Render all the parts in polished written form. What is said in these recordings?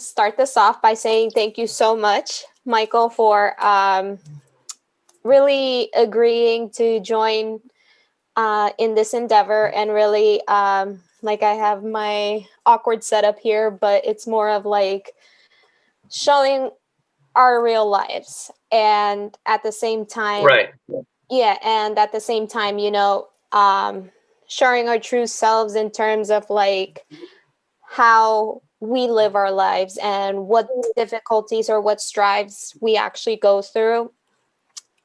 start this off by saying thank you so much, Michael, for really agreeing to join in this endeavor. And really, like, I have my awkward setup here, but it's more of like showing our real lives. And at the same time, Right. yeah, and at the same time, showing our true selves in terms of like how we live our lives and what difficulties or what strives we actually go through.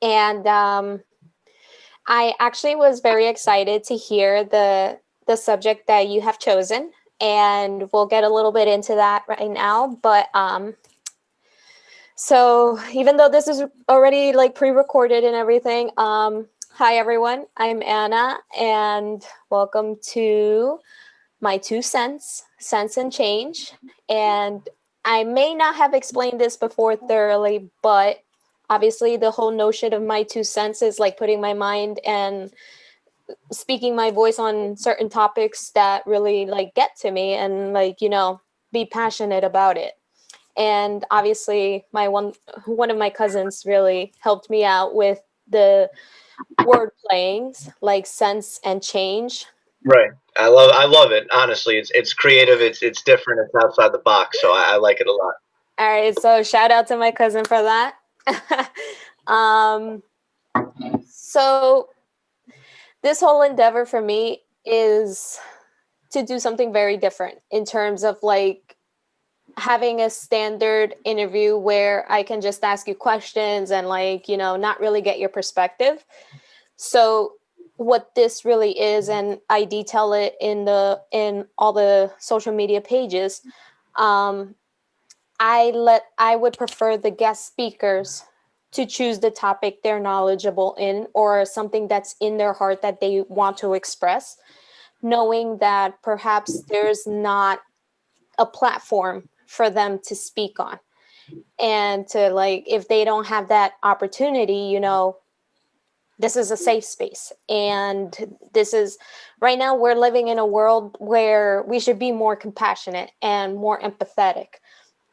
And I actually was very excited to hear the subject that you have chosen, and we'll get a little bit into that right now. But so even though this is already like pre-recorded and everything, hi everyone, I'm Anna, and welcome to my 2 cents, Sense and Change. And I may not have explained this before thoroughly, but obviously the whole notion of my 2 cents is like putting my mind and speaking my voice on certain topics that really like get to me and like, be passionate about it. And obviously my one of my cousins really helped me out with the word playings like sense and change. Right. I love it. Honestly, it's creative. It's different. It's outside the box. So I like it a lot. All right, so shout out to my cousin for that. So this whole endeavor for me is to do something very different in terms of like having a standard interview where I can just ask you questions and like, not really get your perspective. So what this really is, and I detail it in all the social media pages, I would prefer the guest speakers to choose the topic they're knowledgeable in or something that's in their heart that they want to express, knowing that perhaps there's not a platform for them to speak on. And to like, if they don't have that opportunity, this is a safe space. And this is, right now, we're living in a world where we should be more compassionate and more empathetic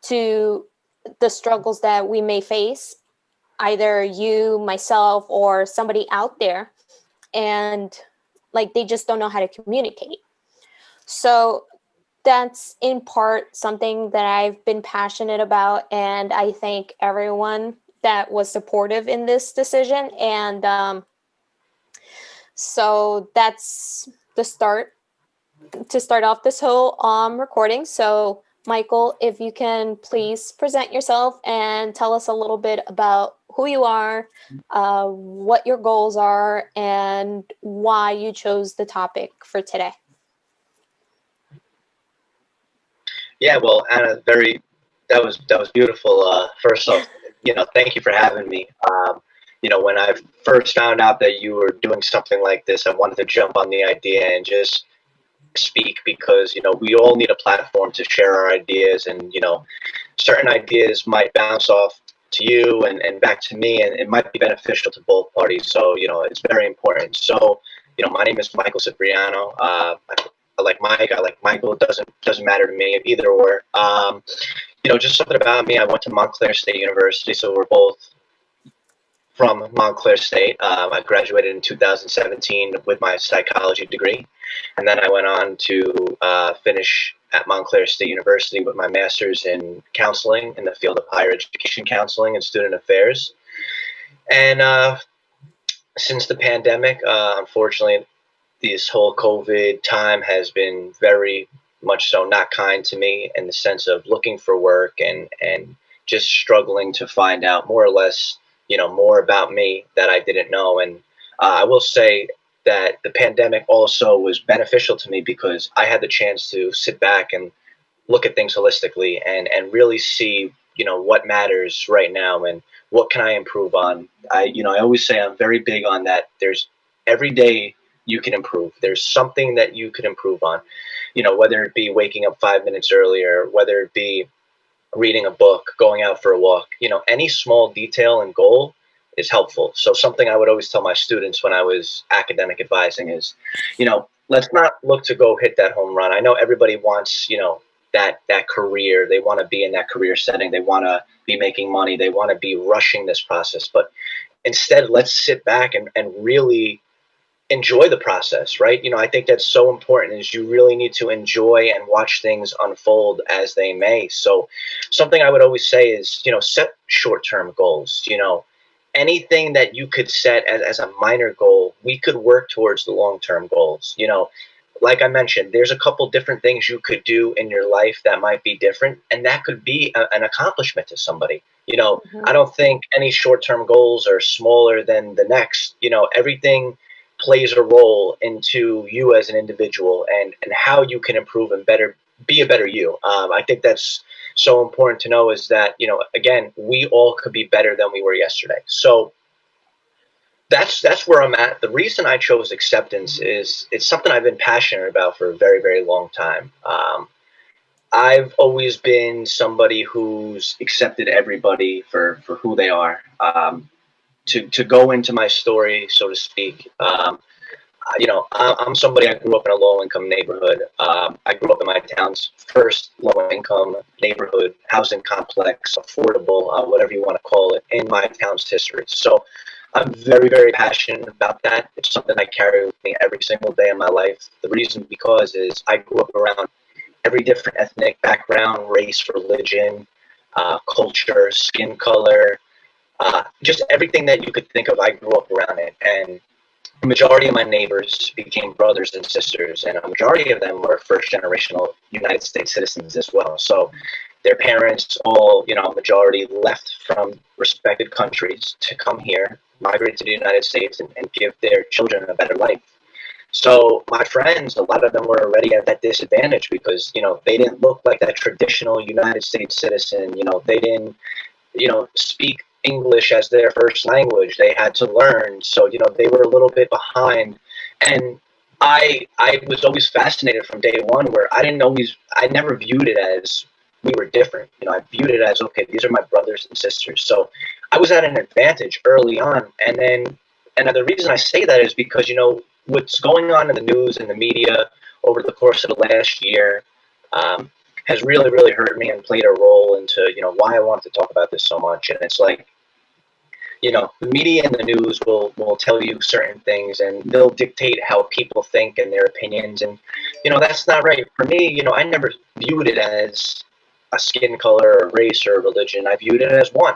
to the struggles that we may face, either you, myself, or somebody out there. And like, they just don't know how to communicate. So that's in part something that I've been passionate about. And I thank everyone that was supportive in this decision. And so that's the start to start off this whole recording. So Michael, if you can please present yourself and tell us a little bit about who you are, what your goals are, and why you chose the topic for today. Yeah. Well, Anna, that was beautiful. First off, thank you for having me. When I first found out that you were doing something like this, I wanted to jump on the idea and just speak because we all need a platform to share our ideas, and certain ideas might bounce off to you and back to me, and it might be beneficial to both parties. So it's very important. So my name is Michael Cipriano. I like Mike. I like Michael. It doesn't matter to me, either or. Just something about me. I went to Montclair State University, so we're both from Montclair State. I graduated in 2017 with my psychology degree, and then I went on to finish at Montclair State University with my master's in counseling in the field of higher education counseling and student affairs. And since the pandemic, unfortunately, this whole COVID time has been very much so not kind to me in the sense of looking for work and just struggling to find out more or less more about me that I didn't know. And I will say that the pandemic also was beneficial to me because I had the chance to sit back and look at things holistically and really see, what matters right now and what can I improve on. I always say I'm very big on that. There's every day you can improve. There's something that you could improve on, whether it be waking up 5 minutes earlier, whether it be reading a book, going out for a walk, any small detail and goal is helpful. So something I would always tell my students when I was academic advising is, let's not look to go hit that home run. I know everybody wants, that career. They want to be in that career setting. They want to be making money. They want to be rushing this process. But instead, let's sit back and really enjoy the process, right? I think that's so important, is you really need to enjoy and watch things unfold as they may. So something I would always say is, set short-term goals. Anything that you could set as a minor goal, we could work towards the long-term goals. Like I mentioned, there's a couple different things you could do in your life that might be different, and that could be an accomplishment to somebody. I don't think any short-term goals are smaller than the next. Everything plays a role into you as an individual, and how you can improve and be a better you. I think that's so important to know, is that, again, we all could be better than we were yesterday. So that's where I'm at. The reason I chose acceptance is it's something I've been passionate about for a very, very long time. I've always been somebody who's accepted everybody for who they are. To go into my story, so to speak, I'm somebody, I grew up in a low-income neighborhood. I grew up in my town's first low-income neighborhood, housing complex, affordable, whatever you want to call it, in my town's history. So I'm very, very passionate about that. It's something I carry with me every single day of my life. The reason because is I grew up around every different ethnic background, race, religion, culture, skin color, just everything that you could think of. I grew up around it, and the majority of my neighbors became brothers and sisters, and a majority of them were first-generational United States citizens as well. So their parents all, majority left from respected countries to come here, migrate to the United States, and give their children a better life. So my friends, a lot of them were already at that disadvantage because, they didn't look like that traditional United States citizen. They didn't, speak English as their first language. They had to learn. So, they were a little bit behind. And I was always fascinated from day one, where I never viewed it as we were different. I viewed it as, okay, these are my brothers and sisters. So I was at an advantage early on. And the reason I say that is because, what's going on in the news and the media over the course of the last year has really, really hurt me and played a role into, why I want to talk about this so much. And it's like, the media and the news will tell you certain things, and they'll dictate how people think and their opinions. And, that's not right. For me, I never viewed it as a skin color or race or religion. I viewed it as one.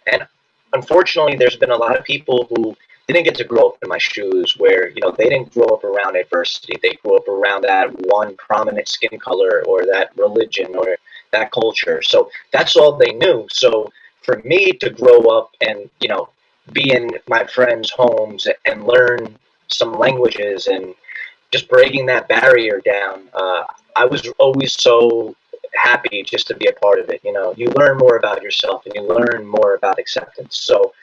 And unfortunately, there's been a lot of people who didn't get to grow up in my shoes, where, they didn't grow up around adversity. They grew up around that one prominent skin color or that religion or that culture. So that's all they knew. So for me to grow up and, be in my friends' homes and learn some languages and just breaking that barrier down, I was always so happy just to be a part of it. You learn more about yourself and you learn more about acceptance. So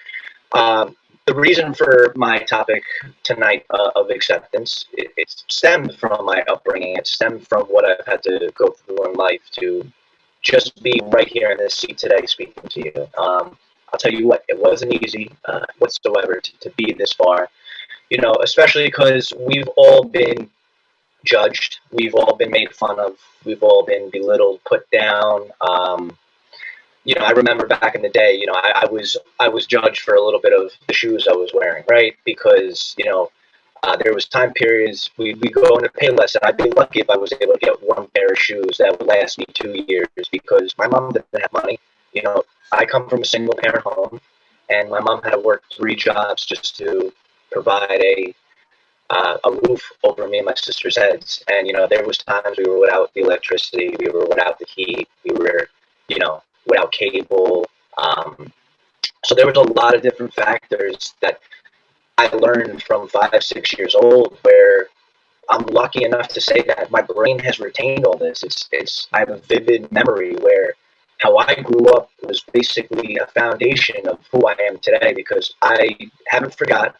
the reason for my topic tonight of acceptance, it stemmed from my upbringing. It stemmed from what I've had to go through in life to just be right here in this seat today speaking to you. I'll tell you what, it wasn't easy whatsoever to be this far, especially because we've all been judged. We've all been made fun of. We've all been belittled, put down. I remember back in the day, I was judged for a little bit of the shoes I was wearing, right? Because, there was time periods we go into Payless, and I'd be lucky if I was able to get one pair of shoes that would last me 2 years, because my mom didn't have money. I come from a single parent home, and my mom had to work 3 jobs just to provide a roof over me and my sister's heads. And, there was times we were without the electricity, we were without the heat, we were, without cable. So there was a lot of different factors that I learned from 5, 6 years old, where I'm lucky enough to say that my brain has retained all this. I have a vivid memory where how I grew up was basically a foundation of who I am today, because I haven't forgot,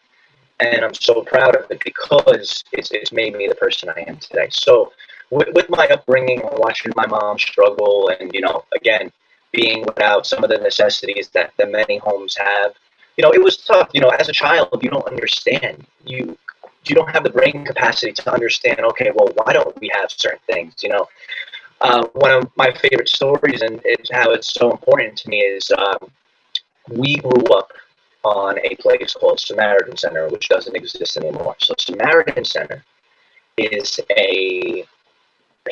and I'm so proud of it because it's made me the person I am today. So with my upbringing, watching my mom struggle, and, again, being without some of the necessities that many homes have, it was tough. As a child, you don't understand. You don't have the brain capacity to understand, okay, well, why don't we have certain things, One of my favorite stories, and it's how it's so important to me, is we grew up on a place called Samaritan Center, which doesn't exist anymore. So Samaritan Center is a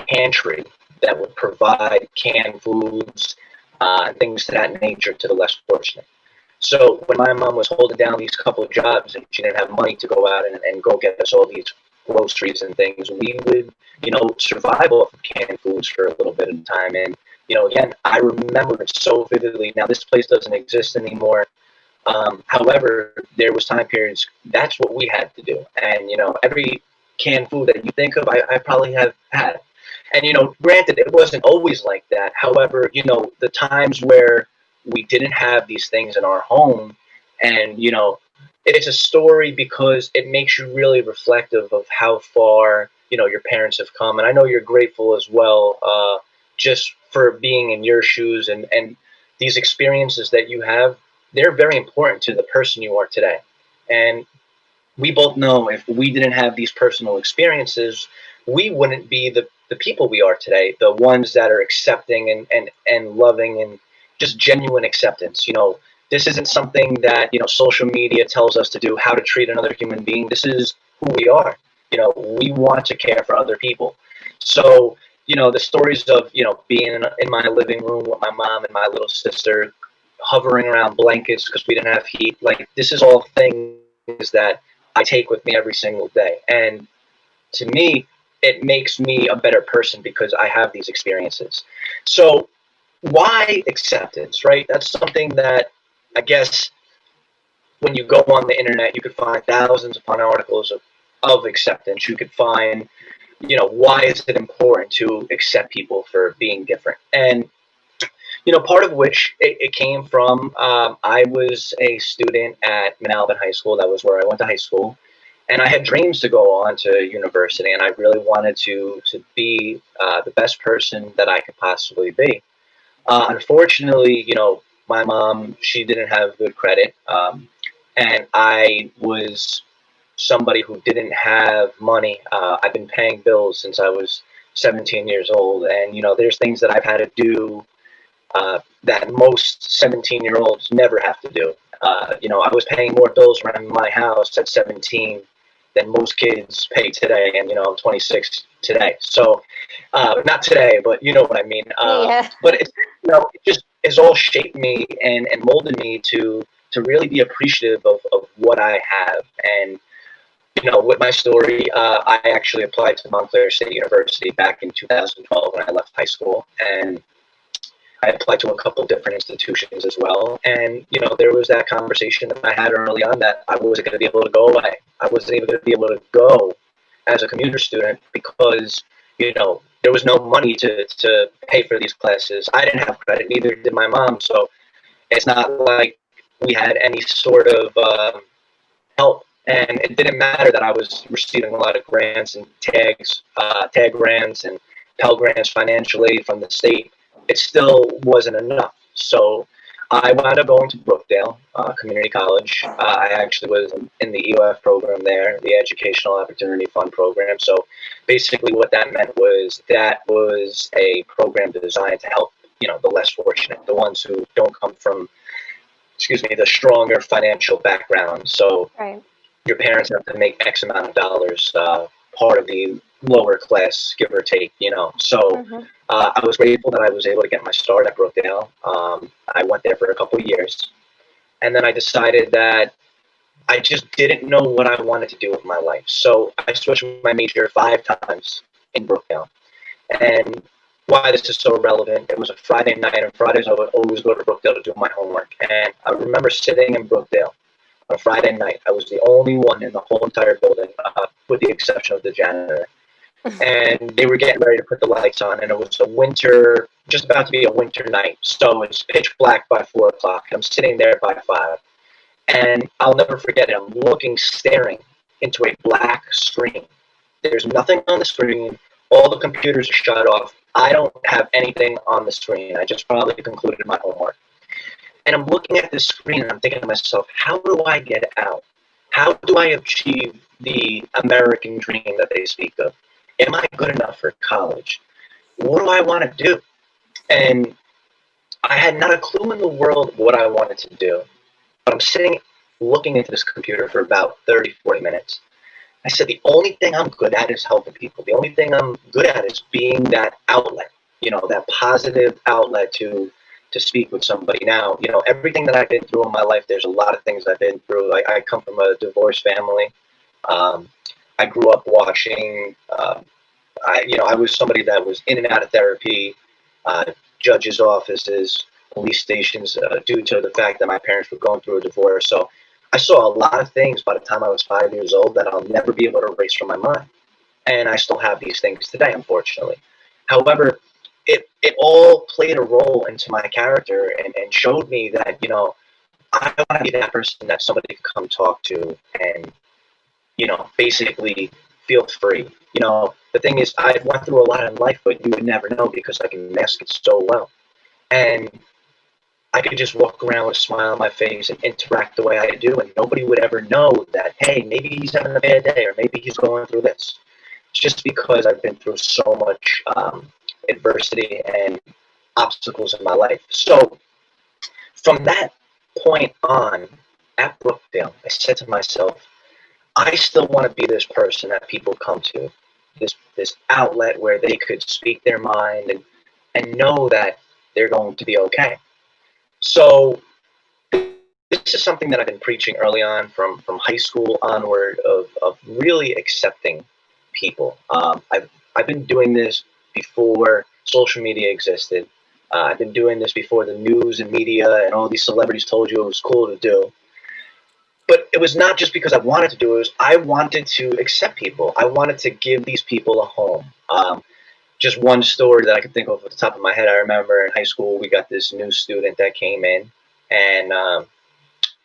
pantry that would provide canned foods, things to that nature to the less fortunate. So when my mom was holding down these couple of jobs and she didn't have money to go out and go get us all these groceries and things, we would, survive off of canned foods for a little bit of time. And, again, I remember it so vividly. Now, this place doesn't exist anymore. However, there was time periods, that's what we had to do. And, every canned food that you think of, I probably have had. And, granted, it wasn't always like that. However, the times where we didn't have these things in our home, and, it's a story because it makes you really reflective of how far, your parents have come. And I know you're grateful as well, just for being in your shoes, and these experiences that you have, they're very important to the person you are today. And we both know if we didn't have these personal experiences, we wouldn't be the people we are today, the ones that are accepting and loving and just genuine acceptance. This isn't something that, social media tells us to do, how to treat another human being. This is who we are. We want to care for other people. So, the stories of, being in my living room with my mom and my little sister, hovering around blankets because we didn't have heat, like, this is all things that I take with me every single day. And to me, it makes me a better person because I have these experiences. So why acceptance, right? That's something that I guess when you go on the internet, you could find thousands upon articles of acceptance. You could find, why is it important to accept people for being different? And, part of which it came from, I was a student at Manalapan High School. That was where I went to high school. And I had dreams to go on to university, and I really wanted to be the best person that I could possibly be. Unfortunately, my mom, she didn't have good credit, and I was somebody who didn't have money. I've been paying bills since I was 17 years old, and there's things that I've had to do that most 17-year-olds never have to do. I was paying more bills around my house at 17 than most kids pay today, and I'm 26 today. So, not today, but you know what I mean. Yeah. But it just has all shaped me and molded me to really be appreciative of what I have. And with my story, I actually applied to Montclair State University back in 2012 when I left high school, and I applied to a couple different institutions as well. And, there was that conversation that I had early on that I wasn't going to be able to go away. I wasn't even going to be able to go as a commuter student because, there was no money to pay for these classes. I didn't have credit, neither did my mom. So it's not like we had any sort of help. And it didn't matter that I was receiving a lot of grants and tag grants and Pell grants, financial aid from the state. It still wasn't enough. So I wound up going to Brookdale Community College. I actually was in the EOF program there, the Educational Opportunity Fund program. So basically what that meant was that was a program designed to help, the less fortunate, the ones who don't come from, the stronger financial background. So Right. your parents have to make X amount of dollars, part of the lower class, give or take, So Mm-hmm. I was grateful that I was able to get my start at Brookdale. I went there for a couple of years. And then I decided that I just didn't know what I wanted to do with my life. So I switched my major 5 times in Brookdale. And why this is so relevant, it was a Friday night, and Fridays I would always go to Brookdale to do my homework. And I remember sitting in Brookdale on a Friday night. I was the only one in the whole entire building, with the exception of the janitor. And they were getting ready to put the lights on, and it was a winter, just about to be a winter night. So it's pitch black by 4 o'clock. I'm sitting there by 5. And I'll never forget it. I'm looking, staring into a black screen. There's nothing on the screen. All the computers are shut off. I don't have anything on the screen. I just probably concluded my homework. And I'm looking at this screen and I'm thinking to myself, how do I get out? How do I achieve the American dream that they speak of? Am I good enough for college? what do I want to do? And I had not a clue in the world what I wanted to do. But I'm sitting looking into this computer for about 30, 40 minutes. I said, the only thing I'm good at is helping people. The only thing I'm good at is being that outlet, that positive outlet to speak with somebody. Now, everything that I've been through in my life, there's a lot of things I've been through. I come from a divorced family. I grew up watching, I was somebody that was in and out of therapy, judges' offices, police stations, due to the fact that my parents were going through a divorce. So I saw a lot of things by the time I was 5 years old that I'll never be able to erase from my mind. And I still have these things today, unfortunately. However, it all played a role into my character and showed me that, I want to be that person that somebody can come talk to and, basically feel free. The thing is, I've went through a lot in life, but you would never know because I can mask it so well. And I could just walk around with a smile on my face and interact the way I do, and nobody would ever know that, hey, maybe he's having a bad day or maybe he's going through this. It's just because I've been through so much adversity and obstacles in my life. So from that point on, at Brookdale, I said to myself, I still want to be this person that people come to, this outlet where they could speak their mind and know that they're going to be okay. So this is something that I've been preaching early on from high school onward of really accepting people. I've been doing this before social media existed. I've been doing this before the news and media and all these celebrities told you it was cool to do. But it was not just because I wanted to do it. It was I wanted to accept people. I wanted to give these people a home. Just one story that I can think of at the top of my head. I remember in high school, we got this new student that came in, and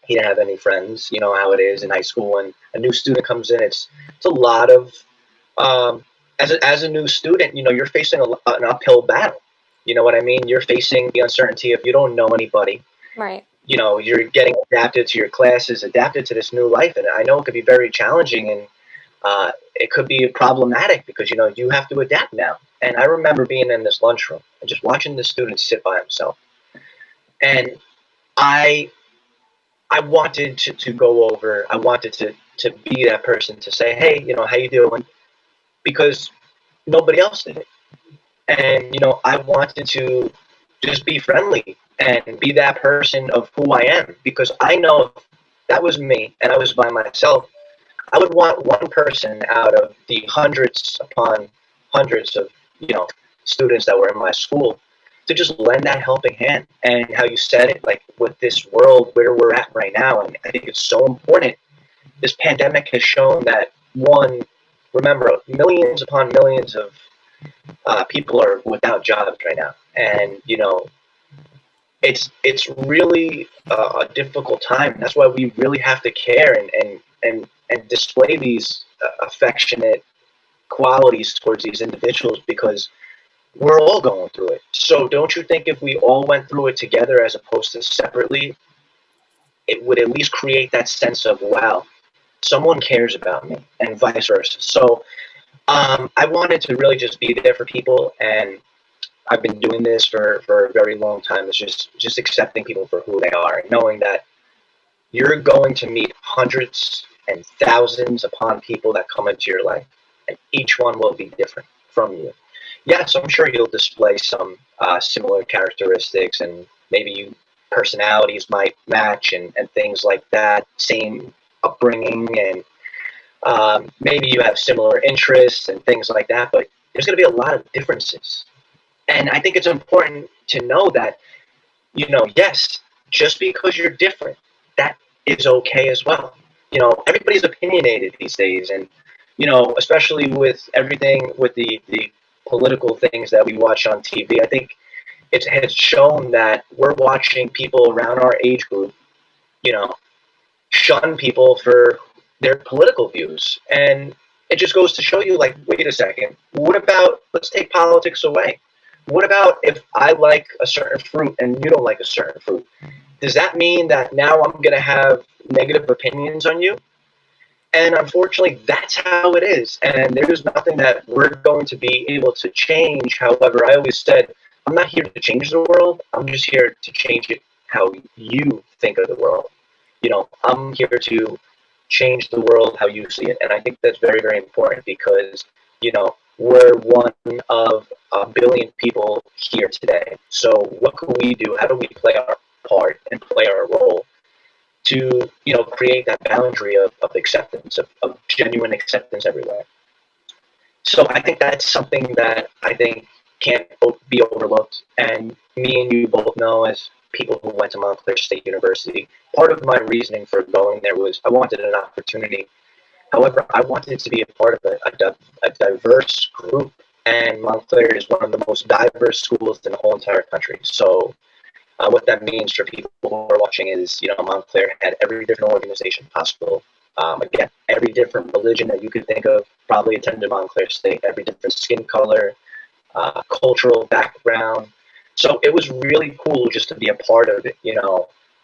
he didn't have any friends. You know how it is in high school when a new student comes in. It's a lot of as a new student, you're facing an uphill battle. You know what I mean? You're facing the uncertainty of you don't know anybody. Right. You're getting adapted to your classes, adapted to this new life, and I know it could be very challenging and it could be problematic because you have to adapt now. And I remember being in this lunchroom and just watching the student sit by himself, and I wanted to go over. I wanted to be that person to say, hey, how you doing? Because nobody else did it, and I wanted to just be friendly and be that person of who I am, because I know if that was me and I was by myself, I would want one person out of the hundreds upon hundreds of students that were in my school to just lend that helping hand. And how you said it, like with this world where we're at right now, and I think it's so important. This pandemic has shown that remember, millions upon millions of people are without jobs right now, and it's really a difficult time. That's why we really have to care and display these affectionate qualities towards these individuals, because we're all going through it. So don't you think if we all went through it together as opposed to separately, it would at least create that sense of, wow, someone cares about me, and vice versa. So I wanted to really just be there for people, and I've been doing this for a very long time. It's just accepting people for who they are, and knowing that you're going to meet hundreds and thousands upon people that come into your life, and each one will be different from you. Yes, I'm sure you'll display some similar characteristics, and maybe personalities might match and things like that, same upbringing, and maybe you have similar interests and things like that, but there's going to be a lot of differences. And I think it's important to know that, yes, just because you're different, that is okay as well. Everybody's opinionated these days, and, especially with everything with the political things that we watch on TV, I think it has shown that we're watching people around our age group, shun people for their political views. And it just goes to show you, like, wait a second, what about, let's take politics away. What about if I like a certain fruit and you don't like a certain fruit? Does that mean that now I'm going to have negative opinions on you? And unfortunately, that's how it is. And there's nothing that we're going to be able to change. However, I always said, I'm not here to change the world. I'm just here to change it how you think of the world. I'm here to change the world how you see it. And I think that's very, very important because, we're one of a billion people here today. So what can we do? How do we play our part and play our role to create that boundary of acceptance, of genuine acceptance everywhere? So I think that's something that I think can't be overlooked. And me and you both know, as people who went to Montclair State University, part of my reasoning for going there was I wanted an opportunity. However, I wanted to be a part of a diverse group, and Montclair is one of the most diverse schools in the whole entire country. So what that means for people who are watching is, Montclair had every different organization possible. Again, every different religion that you could think of probably attended Montclair State, every different skin color, cultural background. So it was really cool just to be a part of it.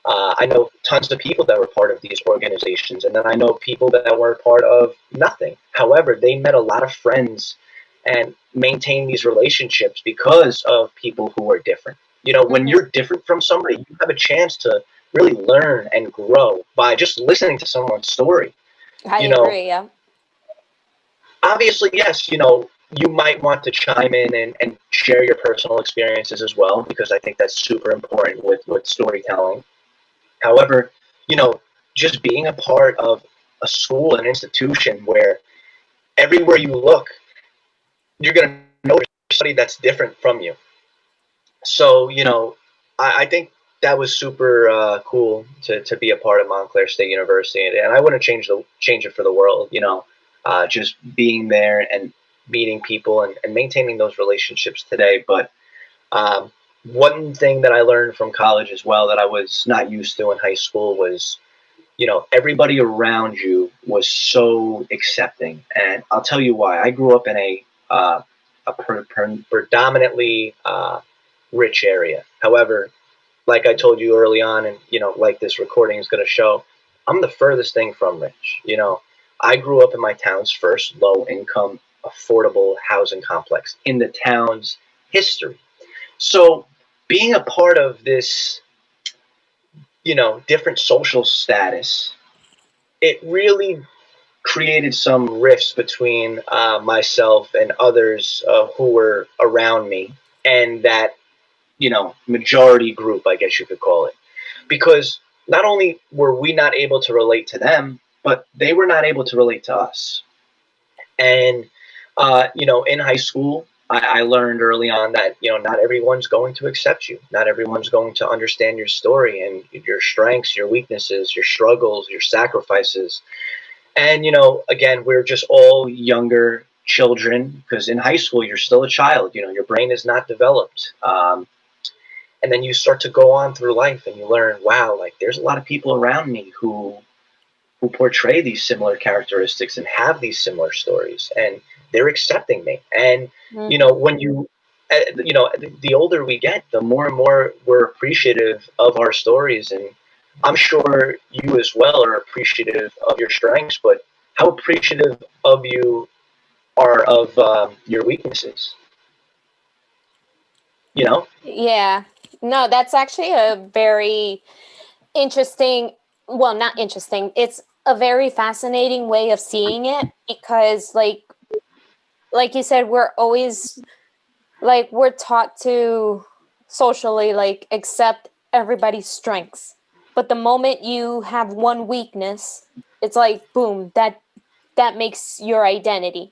I know tons of people that were part of these organizations, and then I know people that were part of nothing. However, they met a lot of friends and maintained these relationships because of people who are different. When you're different from somebody, you have a chance to really learn and grow by just listening to someone's story. I You know, agree. Yeah. Obviously, yes, you might want to chime in and share your personal experiences as well, because I think that's super important with storytelling. However, you know, just being a part of a school, an institution where everywhere you look, you're going to know somebody that's different from you. So, I think that was super cool to be a part of Montclair State University, and I wouldn't change it for the world. Just being there and meeting people and maintaining those relationships today. But one thing that I learned from college as well that I was not used to in high school was, everybody around you was so accepting, and I'll tell you why. I grew up in a predominantly rich area. However, like I told you early on, and like this recording is going to show, I'm the furthest thing from rich. I grew up in my town's first low income, affordable housing complex in the town's history. So being a part of this, different social status, it really created some rifts between myself and others who were around me, and that majority group, I guess you could call it, because not only were we not able to relate to them, but they were not able to relate to us. And in high school, I learned early on that not everyone's going to accept you, not everyone's going to understand your story and your strengths, your weaknesses, your struggles, your sacrifices. And again, we're just all younger children, because in high school you're still a child. Your brain is not developed. And then you start to go on through life and you learn, wow, like there's a lot of people around me who portray these similar characteristics and have these similar stories, and they're accepting me. And when the older we get, the more and more we're appreciative of our stories. And I'm sure you as well are appreciative of your strengths, but how appreciative of you are of your weaknesses? you know Yeah. No, that's actually a very interesting, well, not interesting. It's a very fascinating way of seeing it because like you said, we're always like we're taught to socially like accept everybody's strengths. But the moment you have one weakness, it's like boom, that makes your identity,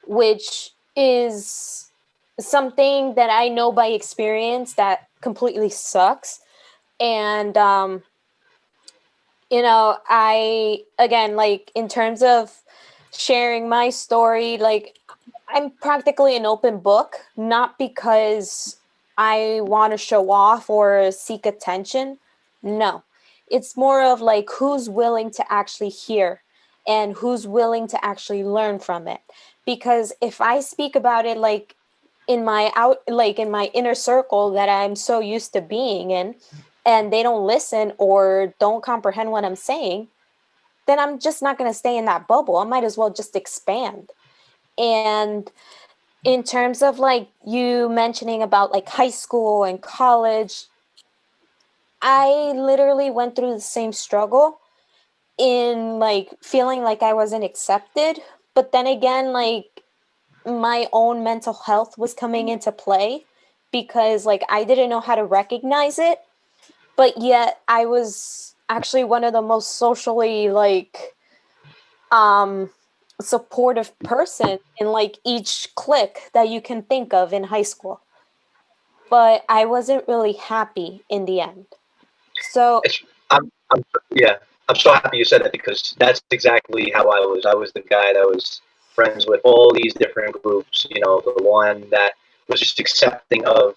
which is something that I know by experience that completely sucks. And I again, like in terms of sharing my story, like I'm practically an open book, not because I want to show off or seek attention. No, it's more of like who's willing to actually hear and who's willing to actually learn from it. Because if I speak about it like in my inner circle that I'm so used to being in, and they don't listen or don't comprehend what I'm saying, then I'm just not going to stay in that bubble. I might as well just expand. And in terms of like you mentioning about like high school and college, I literally went through the same struggle in like feeling like I wasn't accepted. But then again, like my own mental health was coming into play because like I didn't know how to recognize it, but yet I was actually one of the most socially like supportive person in like each clique that you can think of in high school. But I wasn't really happy in the end. So It's, yeah, I'm so happy you said that because that's exactly how I was. I was the guy that was friends with all these different groups, the one that was just accepting of,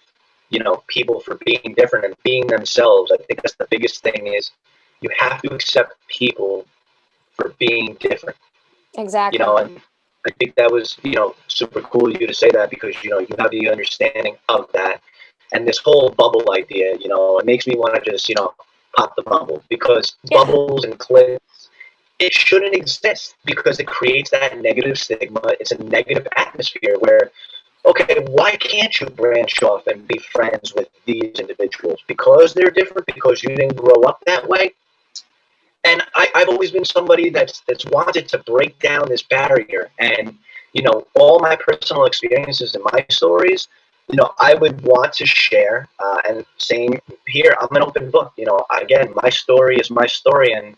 people for being different and being themselves. I think that's the biggest thing is you have to accept people for being different, exactly. and I think that was, super cool of you to say that because, you have the understanding of that. And this whole bubble idea, it makes me want to just, pop the bubble because Yeah. bubbles and cliques, it shouldn't exist because it creates that negative stigma. It's a negative atmosphere where, okay, why can't you branch off and be friends with these individuals? Because they're different, because you didn't grow up that way. And I've always been somebody that's wanted to break down this barrier. And, all my personal experiences and my stories, I would want to share. And same here, I'm an open book. Again, my story is my story. And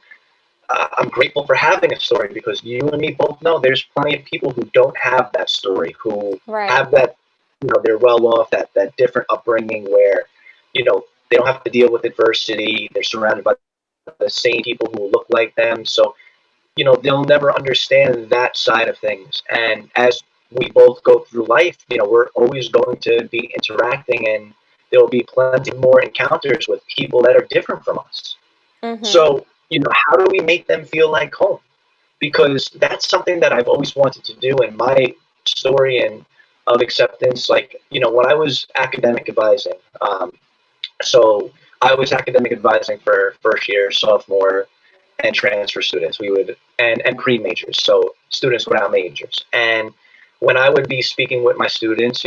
I'm grateful for having a story because you and me both know there's plenty of people who don't have that story, who Right. have that, they're well off, that different upbringing where, they don't have to deal with adversity. They're surrounded by the same people who look like them. So, they'll never understand that side of things. And as we both go through life, we're always going to be interacting and there will be plenty more encounters with people that are different from us. Mm-hmm. So, how do we make them feel like home? Because that's something that I've always wanted to do in my story and of acceptance. Like, when I was academic advising, so I was academic advising for first year, sophomore, and transfer students. We would and pre-majors, so students without majors. And when I would be speaking with my students,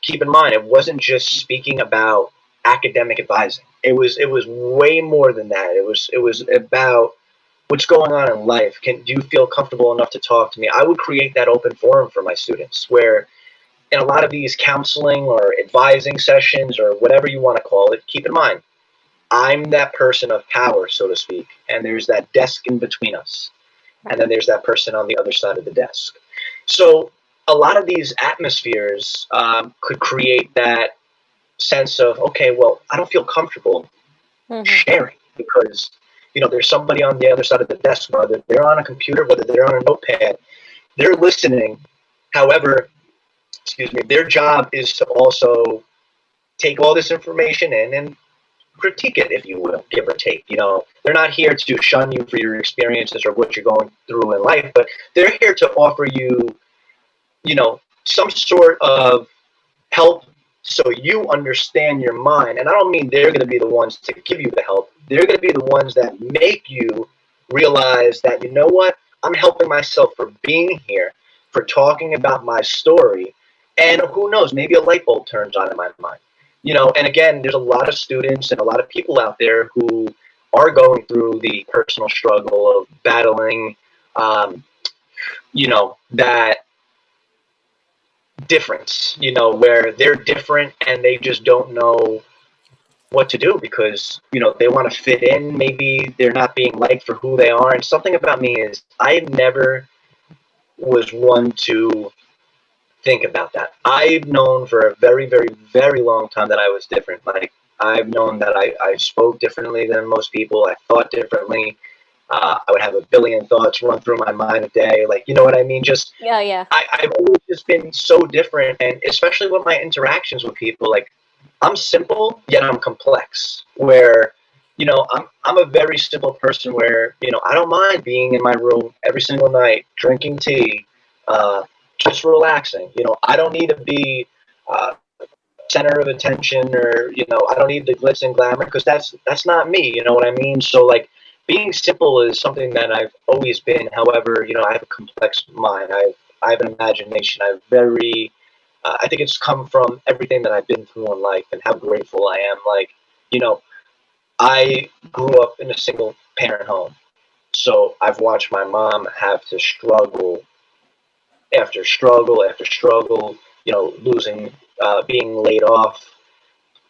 keep in mind it wasn't just speaking about academic advising. It was way more than that. It was about what's going on in life. Do you feel comfortable enough to talk to me? I would create that open forum for my students where in a lot of these counseling or advising sessions or whatever you want to call it, keep in mind I'm that person of power, so to speak, and there's that desk in between us, and then there's that person on the other side of the desk. So a lot of these atmospheres could create that sense of, okay, well, I don't feel comfortable Mm-hmm. sharing because there's somebody on the other side of the desk, whether they're on a computer, whether they're on a notepad, they're listening. However, excuse me, their job is to also take all this information in and critique it, if you will, give or take. They're not here to shun you for your experiences or what you're going through in life, but they're here to offer you, some sort of help so you understand your mind. And I don't mean they're going to be the ones to give you the help. They're going to be the ones that make you realize that, you know what, I'm helping myself for being here, for talking about my story. And who knows, maybe a light bulb turns on in my mind. And again, there's a lot of students and a lot of people out there who are going through the personal struggle of battling, that difference, where they're different and they just don't know what to do because, they want to fit in. Maybe they're not being liked for who they are. And something about me is I never was one to think about that. I've known for a very, very, very long time that I was different. Like, I've known that I spoke differently than most people. I thought differently. I would have a billion thoughts run through my mind a day. Like, you know what I mean? Just, Yeah, yeah. I've always just been so different. And especially with my interactions with people, like, I'm simple, yet I'm complex. Where, I'm a very simple person where, I don't mind being in my room every single night, drinking tea, just relaxing. I don't need to be uh, center of attention or, I don't need the glitz and glamour because that's not me. You know what I mean? So like being simple is something that I've always been. However, I have a complex mind. I have an imagination. I think it's come from everything that I've been through in life and how grateful I am. Like, you know, I grew up in a single parent home. So I've watched my mom have to struggle after struggle, losing, being laid off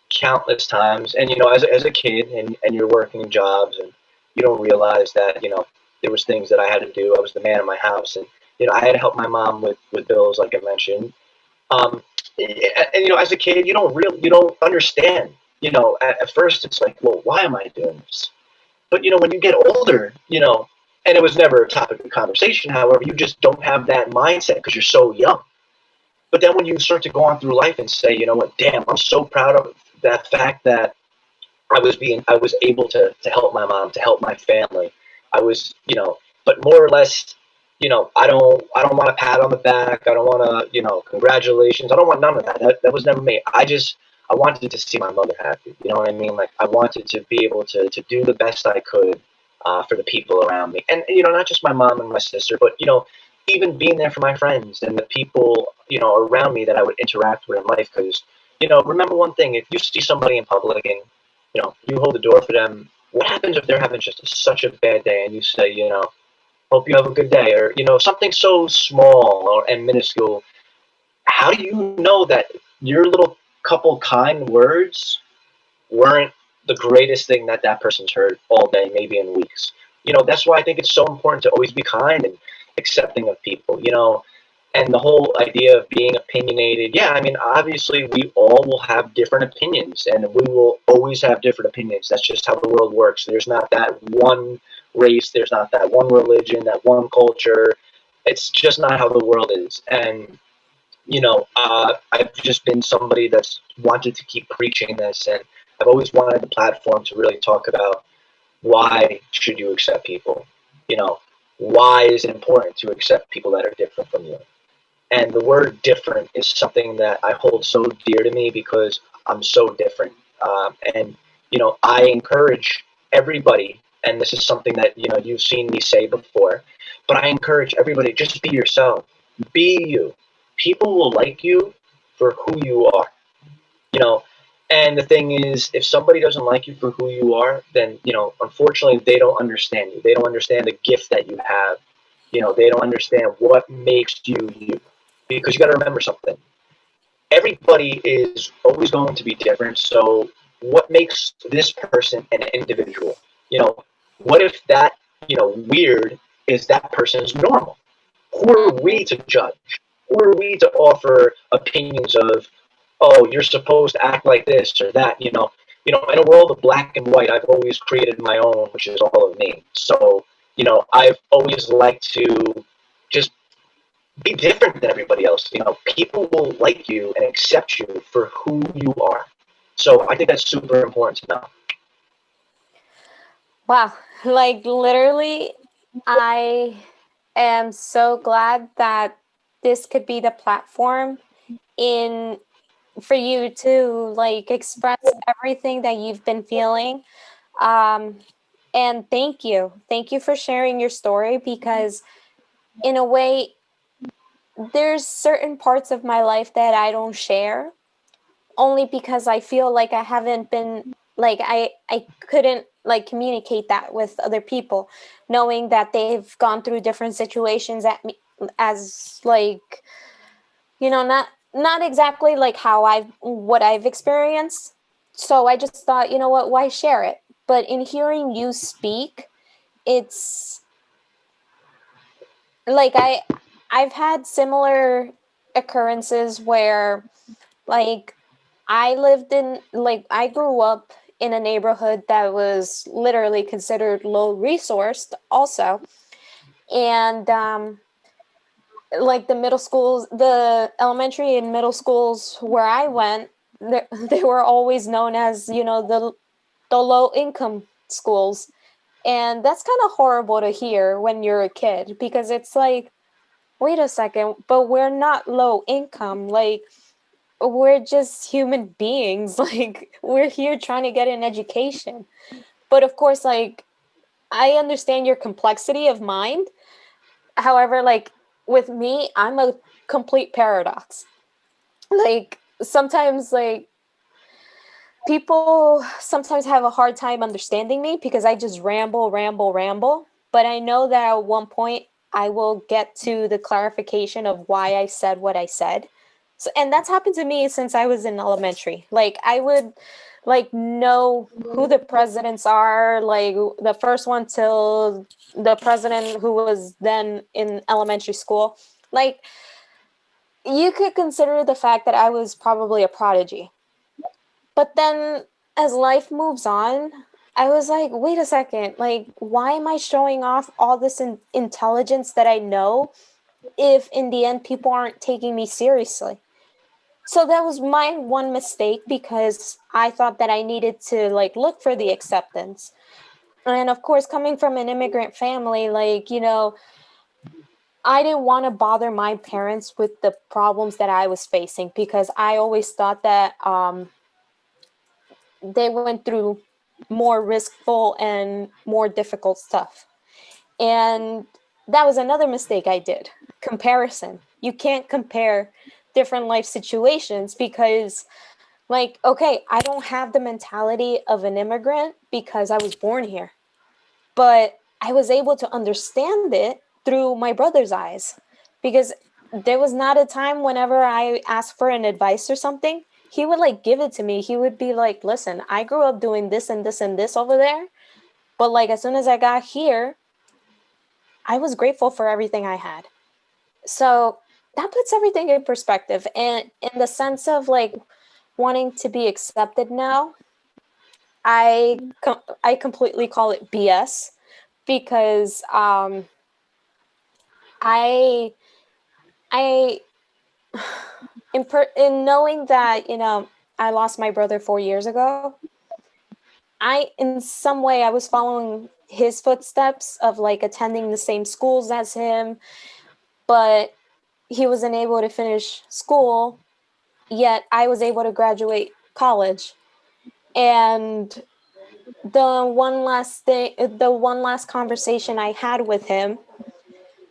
countless times. And, as a kid and you're working jobs and you don't realize that, there was things that I had to do. I was the man in my house and, I had to help my mom with bills, like I mentioned. Um, and, as a kid, you don't understand, at first it's like, well, why am I doing this? But when you get older, and it was never a topic of conversation. However, you just don't have that mindset because you're so young. But then when you start to go on through life and say, you know what, damn, I'm so proud of that fact that I was able to help my mom, to help my family. I was, but more or less, I don't want a pat on the back. I don't want to, congratulations. I don't want none of that. That was never me. I wanted to see my mother happy. You know what I mean? Like I wanted to be able to do the best I could for the people around me, and not just my mom and my sister, but even being there for my friends and the people around me that I would interact with in life. Because remember one thing: if you see somebody in public and you hold the door for them, what happens if they're having just such a bad day and you say, hope you have a good day, or something so small and minuscule? How do you know that your little couple kind words weren't the greatest thing that that person's heard all day, maybe in weeks? That's why I think it's so important to always be kind and accepting of people. And the whole idea of being opinionated. Yeah, I mean, obviously, we all will have different opinions, and we will always have different opinions. That's just how the world works. There's not that one race, there's not that one religion, that one culture. It's just not how the world is. And, I've just been somebody that's wanted to keep preaching this, and I've always wanted the platform to really talk about why should you accept people? Why is it important to accept people that are different from you? And the word different is something that I hold so dear to me because I'm so different. And, I encourage everybody, and this is something that, you've seen me say before, but I encourage everybody, just be yourself. Be you. People will like you for who you are, you know. And the thing is, if somebody doesn't like you for who you are, then, unfortunately, they don't understand you. They don't understand the gift that you have. They don't understand what makes you you. Because you got to remember something. Everybody is always going to be different. So, what makes this person an individual? What if that, weird is that person's normal? Who are we to judge? Who are we to offer opinions of, oh, you're supposed to act like this or that? In a world of black and white, I've always created my own, which is all of me. So, I've always liked to just be different than everybody else. People will like you and accept you for who you are. So I think that's super important to know. Wow. Like literally, I am so glad that this could be the platform in for you to like express everything that you've been feeling. Um, and thank you for sharing your story, because in a way, there's certain parts of my life that I don't share only because I feel like I haven't been like I couldn't like communicate that with other people, knowing that they've gone through different situations as like, not exactly like how what I've experienced. So I just thought, you know what, why share it? But in hearing you speak, it's like I've had similar occurrences where like I grew up in a neighborhood that was literally considered low resourced also. And like the elementary and middle schools where I went, they were always known as, the low income schools. And that's kind of horrible to hear when you're a kid, because it's like, wait a second, but we're not low income. Like, we're just human beings. Like, we're here trying to get an education. But of course, like, I understand your complexity of mind. However, like with me, I'm a complete paradox. Like sometimes, like people sometimes have a hard time understanding me because I just ramble, ramble, ramble. But I know that at one point I will get to the clarification of why I said what I said. So, and that's happened to me since I was in elementary. Like I would like know who the presidents are, like the first one till the president who was then in elementary school. Like you could consider the fact that I was probably a prodigy. But then as life moves on, I was like, wait a second, like, why am I showing off all this intelligence that I know if in the end people aren't taking me seriously? So that was my one mistake because I thought that I needed to like look for the acceptance. And of course, coming from an immigrant family, like, I didn't want to bother my parents with the problems that I was facing because I always thought that they went through more riskful and more difficult stuff. And that was another mistake I did. Comparison. You can't compare different life situations because, like, okay, I don't have the mentality of an immigrant because I was born here, but I was able to understand it through my brother's eyes because there was not a time whenever I asked for an advice or something, he would like give it to me. He would be like, listen, I grew up doing this and this and this over there. But like as soon as I got here, I was grateful for everything I had. So that puts everything in perspective. And in the sense of like wanting to be accepted now, I completely call it BS because I I in knowing that I lost my brother 4 years ago, I in some way I was following his footsteps of like attending the same schools as him, but he wasn't able to finish school, yet I was able to graduate college. And the one last conversation I had with him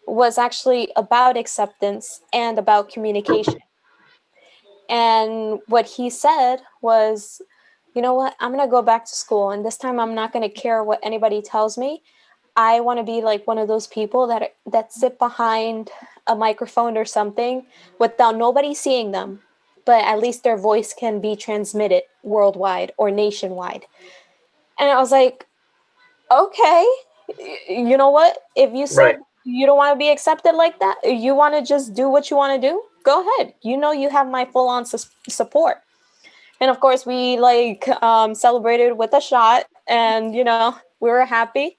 was actually about acceptance and about communication. And what he said was, you know what, I'm going to go back to school and this time I'm not going to care what anybody tells me. I want to be like one of those people that sit behind a microphone or something without nobody seeing them, but at least their voice can be transmitted worldwide or nationwide. And I was like, okay, you know what? If you said Right. you don't want to be accepted like that, you want to just do what you want to do, go ahead. You know, you have my full on support. And of course, we like celebrated with a shot, and we were happy.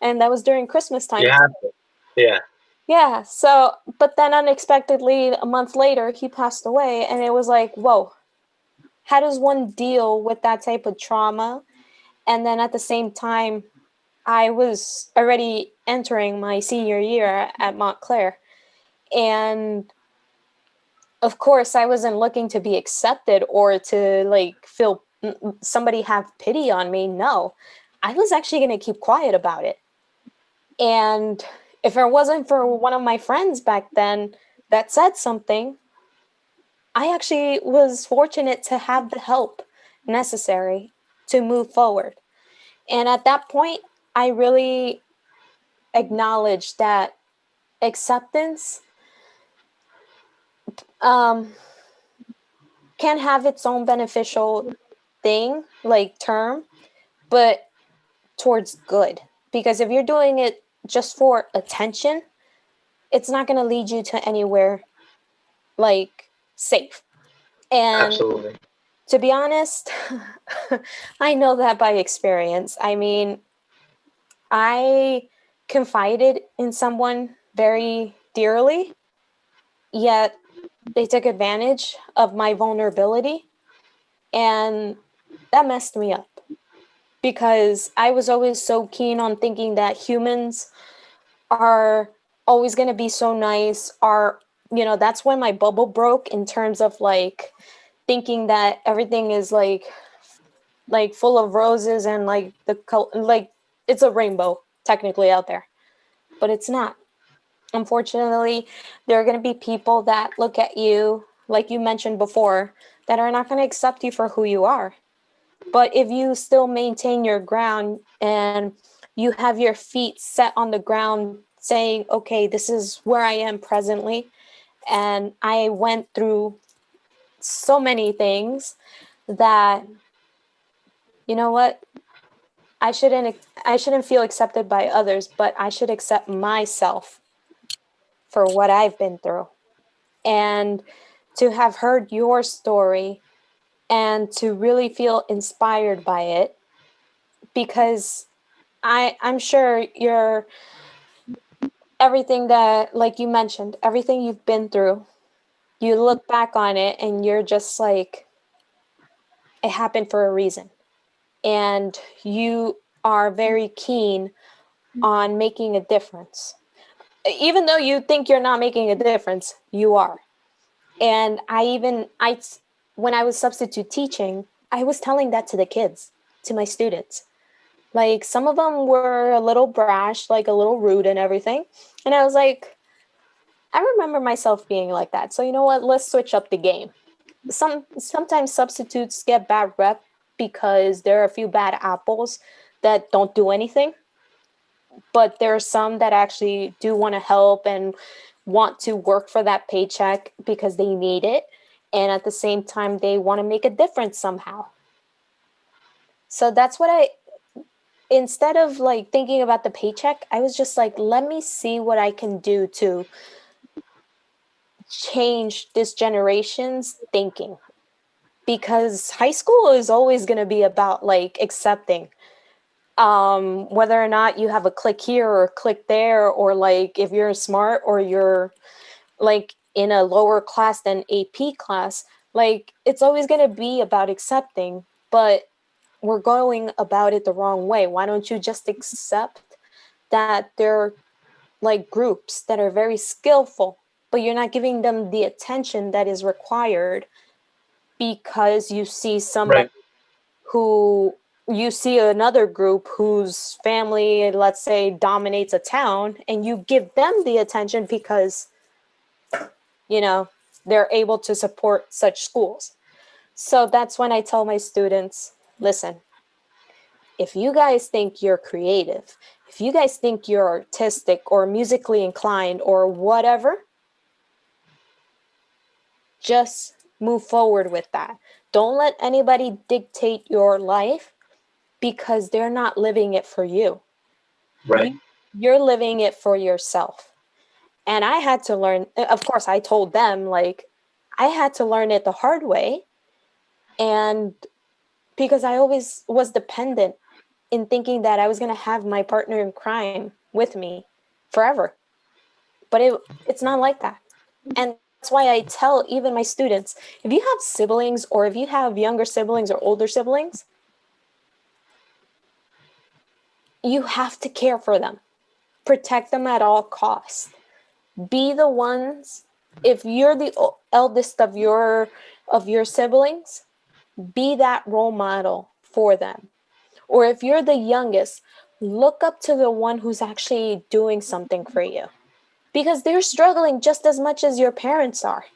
And that was during Christmas You time. have to. Yeah. Yeah. So, but then unexpectedly, a month later, he passed away, and it was like, whoa. How does one deal with that type of trauma? And then at the same time, I was already entering my senior year at Montclair. And of course, I wasn't looking to be accepted or to like feel somebody have pity on me. No, I was actually going to keep quiet about it. And if it wasn't for one of my friends back then that said something, I actually was fortunate to have the help necessary to move forward. And at that point, I really acknowledged that acceptance um, can have its own beneficial thing, like term, but towards good. Because if you're doing it just for attention, it's not going to lead you to anywhere like safe. And Absolutely. to be honest, I know that by experience. I mean, I confided in someone very dearly, yet they took advantage of my vulnerability, and that messed me up because I was always so keen on thinking that humans are always going to be so nice. That's when my bubble broke in terms of like thinking that everything is like full of roses and like like it's a rainbow. technically out there, but it's not. Unfortunately, there are going to be people that look at you, like you mentioned before, that are not going to accept you for who you are. But if you still maintain your ground and you have your feet set on the ground saying, okay, this is where I am presently, and I went through so many things that, you know what, I shouldn't feel accepted by others, but I should accept myself for what I've been through. And to have heard your story and to really feel inspired by it, because I'm sure you're everything that, like you mentioned, everything you've been through, you look back on it and you're just like, it happened for a reason. And you are very keen on making a difference. Even though you think you're not making a difference, you are. And when I was substitute teaching, I was telling that to the kids, to my students. Like, some of them were a little brash, like a little rude and everything. And I was like, I remember myself being like that. So you know what? Let's switch up the game. Sometimes substitutes get bad rep because there are a few bad apples that don't do anything. But there are some that actually do want to help and want to work for that paycheck because they need it. And at the same time, they want to make a difference somehow. So that's what instead of like thinking about the paycheck, I was just like, let me see what I can do to change this generation's thinking. Because high school is always going to be about like accepting whether or not you have a click here or a click there, or like if you're smart or you're like in a lower class than AP class, like it's always going to be about accepting, but we're going about it the wrong way. Why don't you just accept that there are like groups that are very skillful, but you're not giving them the attention that is required because you see somebody Right. who you see another group whose family, let's say, dominates a town, and you give them the attention because, you know, they're able to support such schools. So that's when I tell my students, listen, if you guys think you're creative, if you guys think you're artistic or musically inclined or whatever, just move forward with that. Don't let anybody dictate your life because they're not living it for you. Right. You're living it for yourself. And I had to learn, of course, I told them, like, I had to learn it the hard way. And because I always was dependent in thinking that I was going to have my partner in crime with me forever. But it's not like that. And that's why I tell even my students, if you have siblings or if you have younger siblings or older siblings, you have to care for them. Protect them at all costs. Be the ones, if you're the eldest of your siblings, be that role model for them. Or if you're the youngest, look up to the one who's actually doing something for you, because they're struggling just as much as your parents are.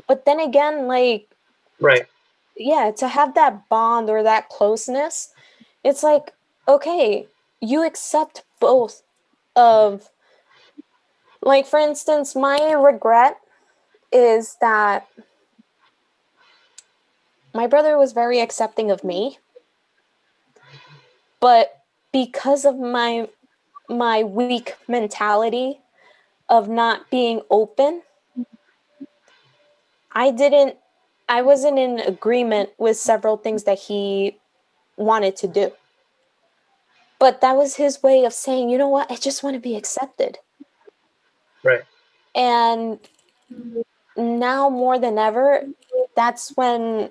But then again, like, Right. yeah, to have that bond or that closeness, it's like, okay, you accept both of, like, for instance, my regret is that my brother was very accepting of me, but because of my weak mentality of not being open, I didn't I wasn't in agreement with several things that he wanted to do. But that was his way of saying, you know what, I just want to be accepted. Right. And now more than ever, that's when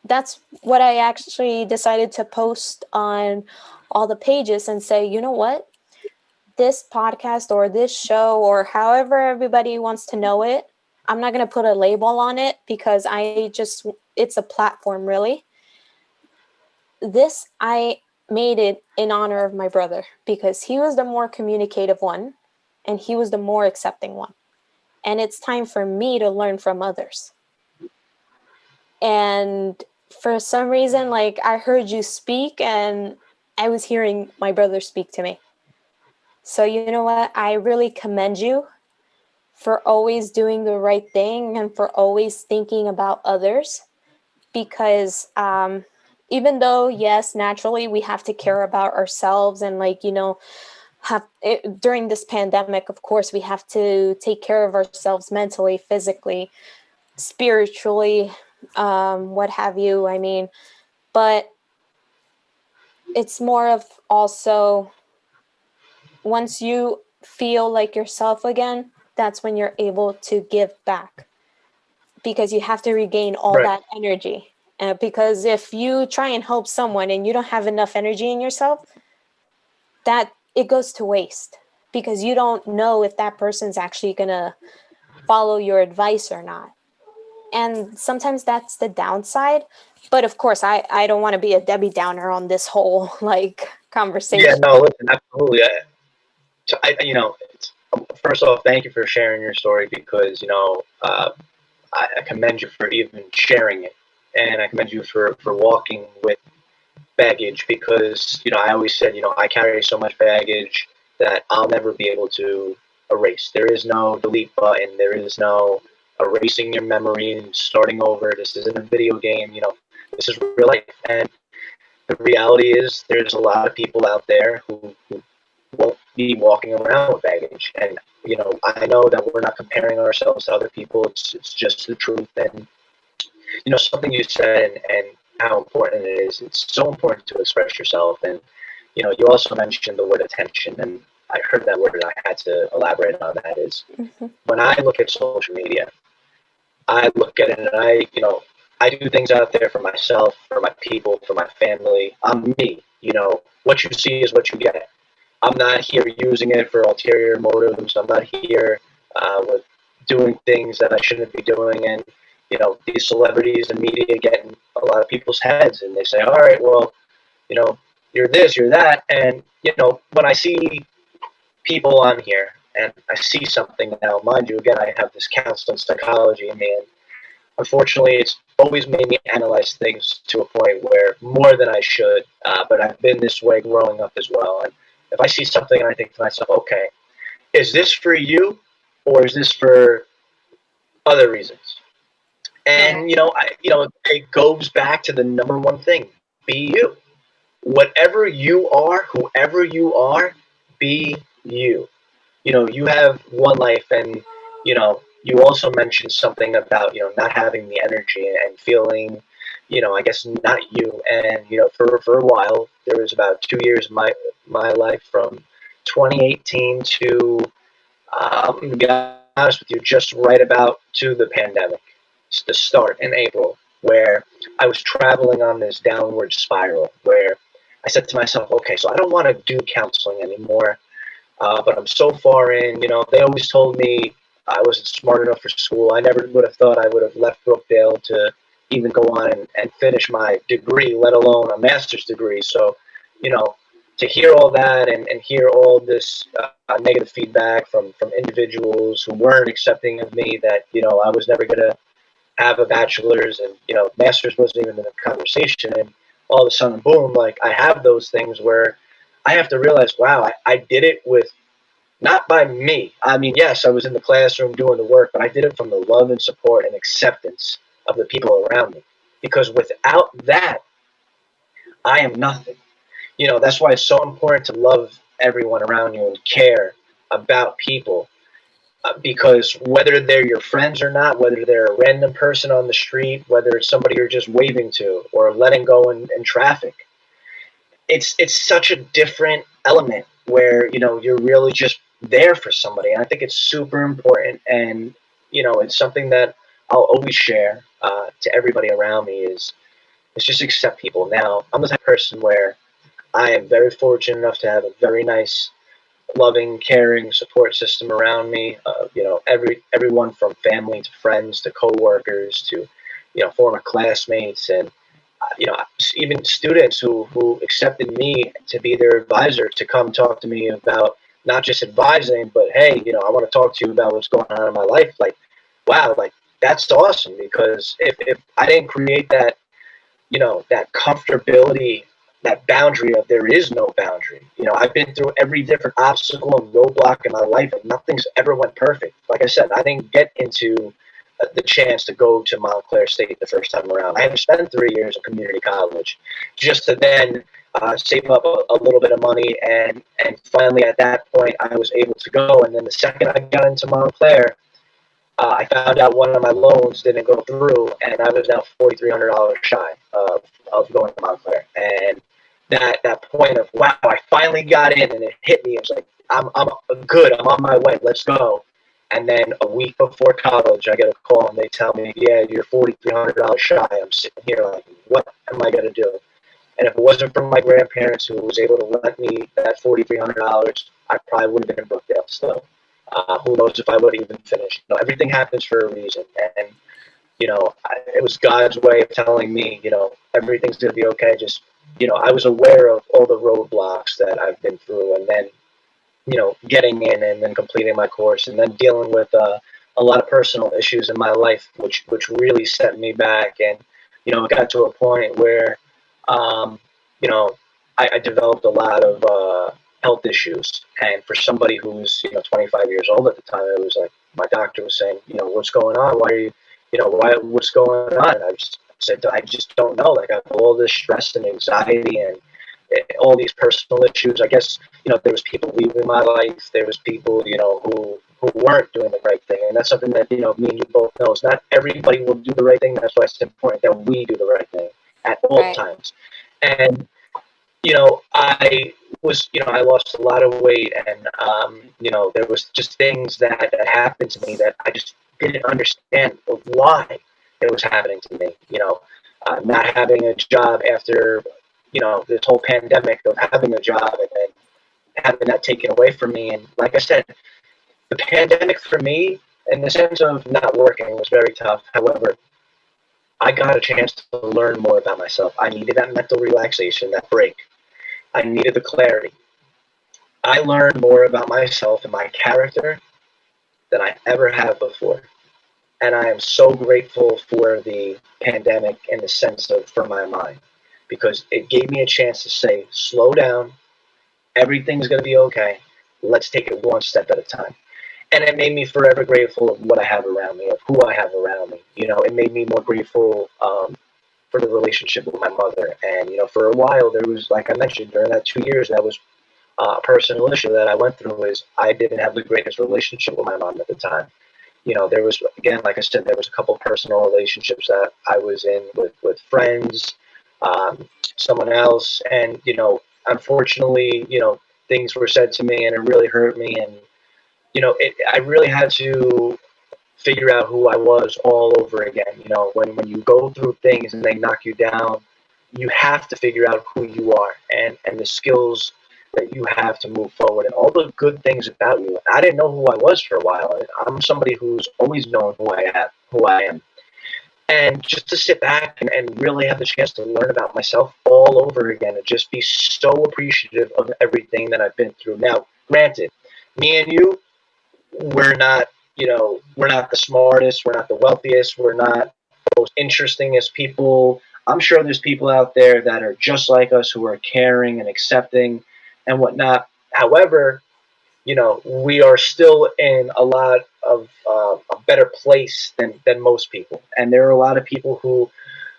that's what I actually decided to post on all the pages and say, you know what? This podcast or this show or however everybody wants to know it, I'm not going to put a label on it because it's a platform, really. This, made it in honor of my brother because he was the more communicative one and he was the more accepting one. And it's time for me to learn from others. And for some reason, like, I heard you speak and I was hearing my brother speak to me. So, you know what? I really commend you for always doing the right thing and for always thinking about others because even though, yes, naturally we have to care about ourselves and, like, you know, during this pandemic, of course, we have to take care of ourselves mentally, physically, spiritually, what have you. I mean, but it's more of also once you feel like yourself again, that's when you're able to give back because you have to regain all Right. that energy. Because if you try and help someone and you don't have enough energy in yourself, that it goes to waste because you don't know if that person's actually going to follow your advice or not. And sometimes that's the downside. But of course, I don't want to be a Debbie Downer on this whole like Yeah, conversation. no, listen, absolutely. First off, thank you for sharing your story because, I commend you for even sharing it. And I commend you for walking with baggage because, I always said, I carry so much baggage that I'll never be able to erase. There is no delete button. There is no erasing your memory and starting over. This isn't a video game. This is real life. And the reality is there's a lot of people out there who won't be walking around with baggage. And, I know that we're not comparing ourselves to other people. It's just the truth. And, something you said and how important it is. It's so important to express yourself. And, you also mentioned the word attention. And I heard that word and I had to elaborate on that is Mhm. when I look at social media, I look at it and I do things out there for myself, for my people, for my family. I'm me. What you see is what you get. I'm not here using it for ulterior motives. I'm not here with doing things that I shouldn't be doing. And, these celebrities and media get in a lot of people's heads and they say, all right, well, you know, you're this, you're that. And, when I see people on here and I see something now, mind you, again, I have this counseling psychology in me. And unfortunately, it's always made me analyze things to a point where more than I should, but I've been this way growing up as well. And if I see something and I think to myself, okay, is this for you or is this for other reasons? Correct. And it goes back to the number one thing: be you. Whatever you are, whoever you are, be you. You have one life, and you also mentioned something about not having the energy and feeling, I guess not you. And for a while, there was about 2 years of my life from 2018 to to be honest with you, just right about to the pandemic, the start in April, where I was traveling on this downward spiral where I said to myself, okay, so I don't want to do counseling anymore, but I'm so far in. They always told me I wasn't smart enough for school. I never would have thought I would have left Brookdale to even go on and finish my degree, let alone a master's degree. So, you know, to hear all that and hear all this negative feedback from individuals who weren't accepting of me, that, I was never going to have a bachelor's and, master's wasn't even in the conversation. And all of a sudden, boom, like I have those things where I have to realize, wow, I did it with not by me. I mean, yes, I was in the classroom doing the work, but I did it from the love and support and acceptance of the people around me. Because without that, I am nothing. That's why it's so important to love everyone around you and care about people. Because whether they're your friends or not, whether they're a random person on the street, whether it's somebody you're just waving to or letting go in traffic, it's such a different element where you're really just there for somebody. And I think it's super important, and it's something that I'll always share to everybody around me is just accept people. Now, I'm the type of person where I am very fortunate enough to have a very nice, loving, caring support system around me. Everyone from family to friends to coworkers to former classmates, and even students who accepted me to be their advisor to come talk to me about not just advising, but hey, I want to talk to you about what's going on in my life. Like, wow, like that's awesome, because if I didn't create that, that comfortability, that boundary of there is no boundary. I've been through every different obstacle and roadblock in my life, and nothing's ever went perfect. Like I said, I didn't get into the chance to go to Montclair State the first time around. I had to spend 3 years of community college just to then save up a little bit of money, and finally at that point I was able to go. And then the second I got into Montclair, I found out one of my loans didn't go through, and I was now $4,300 shy of going to Montclair. And that point of, wow, I finally got in, and it hit me. It was like, I'm good. I'm on my way. Let's go. And then a week before college, I get a call, and they tell me, yeah, you're $4,300 shy. I'm sitting here like, what am I going to do? And if it wasn't for my grandparents who was able to lend me that $4,300, I probably would have been in Brookdale still. Who knows if I would have even finished. Everything happens for a reason. And, it was God's way of telling me, everything's going to be okay. Just, I was aware of all the roadblocks that I've been through, and then, getting in and then completing my course, and then dealing with a lot of personal issues in my life, which really set me back. And, it got to a point where, I developed a lot of health issues. And for somebody who's 25 years old at the time, it was like my doctor was saying, what's going on? Why are you, what's going on? And I just said, I just don't know. Like, I have all this stress and anxiety and all these personal issues. I guess, there was people leaving my life. There was people, who weren't doing the right thing. And that's something that, me and you both know. Is not everybody will do the right thing. That's why it's important that we do the right thing at all times. And, I was, I lost a lot of weight, and, there was just things that happened to me that I just didn't understand why it was happening to me. Not having a job after, this whole pandemic of having a job, and then having that taken away from me. And like I said, the pandemic for me, in the sense of not working, was very tough. However, I got a chance to learn more about myself. I needed that mental relaxation, that break. I needed the clarity. I learned more about myself and my character than I ever have before. And I am so grateful for the pandemic in the sense of for my mind, because it gave me a chance to say, slow down, everything's going to be okay. Let's take it one step at a time. And it made me forever grateful of what I have around me, of who I have around me. It made me more grateful for the relationship with my mother. And, for a while, there was, like I mentioned, during that 2 years, that was a personal issue that I went through, is I didn't have the greatest relationship with my mom at the time. There was, again, like I said, there was a couple personal relationships that I was in with friends, someone else. And, unfortunately, things were said to me, and it really hurt me. And, I really had to figure out who I was all over again. When you go through things and they knock you down, you have to figure out who you are, and the skills that you have to move forward, and all the good things about you. I didn't know who I was for a while. I'm somebody who's always known who I am. And just to sit back and really have the chance to learn about myself all over again, and just be so appreciative of everything that I've been through. Now, granted, me and you, we're not the smartest, we're not the wealthiest, we're not the most interestingest people. I'm sure there's people out there that are just like us, who are caring and accepting and whatnot. However, we are still in a lot of a better place than most people. And there are a lot of people who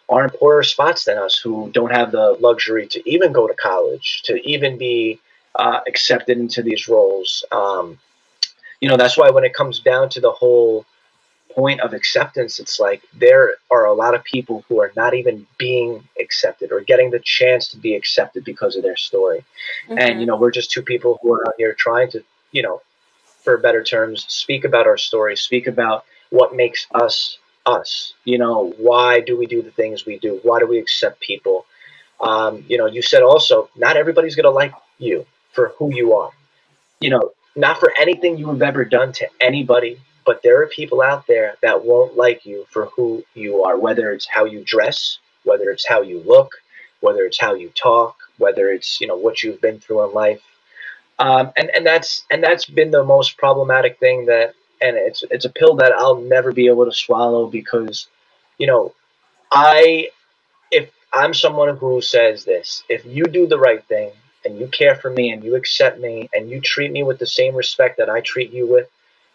are in poorer spots than us, who don't have the luxury to even go to college, to even be accepted into these roles. That's why when it comes down to the whole point of acceptance, it's like there are a lot of people who are not even being accepted or getting the chance to be accepted because of their story. Mm-hmm. And, we're just two people who are out here trying to, for better terms, speak about our story, speak about what makes us us. Why do we do the things we do? Why do we accept people? You said also, not everybody's going to like you for who you are. Not for anything you have ever done to anybody, but there are people out there that won't like you for who you are, whether it's how you dress, whether it's how you look, whether it's how you talk, whether it's, what you've been through in life. And that's been the most problematic thing, and it's a pill that I'll never be able to swallow, because, you know, I if I'm someone who says this, if you do the right thing and you care for me and you accept me and you treat me with the same respect that I treat you with,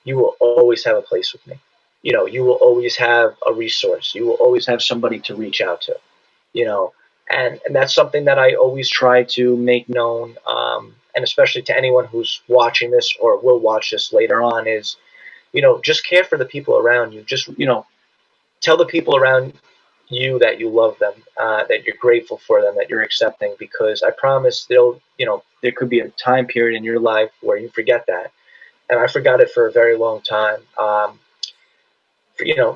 you will always have a place with me. You will always have a resource. You will always have somebody to reach out to. You know, and that's something that I always try to make known, and especially to anyone who's watching this or will watch this later on, is, just care for the people around you. Just, tell the people around you that you love them, that you're grateful for them, that you're accepting, because I promise there could be a time period in your life where you forget that. And I forgot it for a very long time.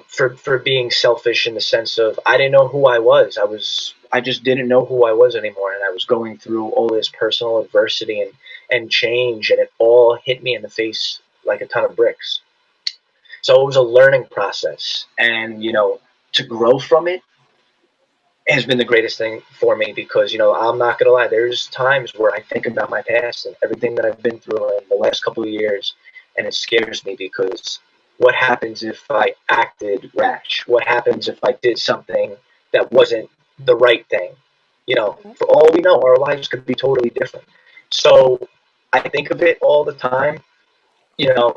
For being selfish, in the sense of, I didn't know who I was. I just didn't know who I was anymore. And I was going through all this personal adversity and change, and it all hit me in the face like a ton of bricks. So it was a learning process, and, to grow from it has been the greatest thing for me, because, I'm not going to lie, there's times where I think about my past and everything that I've been through in the last couple of years, and it scares me, because what happens if I acted rash? What happens if I did something that wasn't the right thing? For all we know, our lives could be totally different. So I think of it all the time, and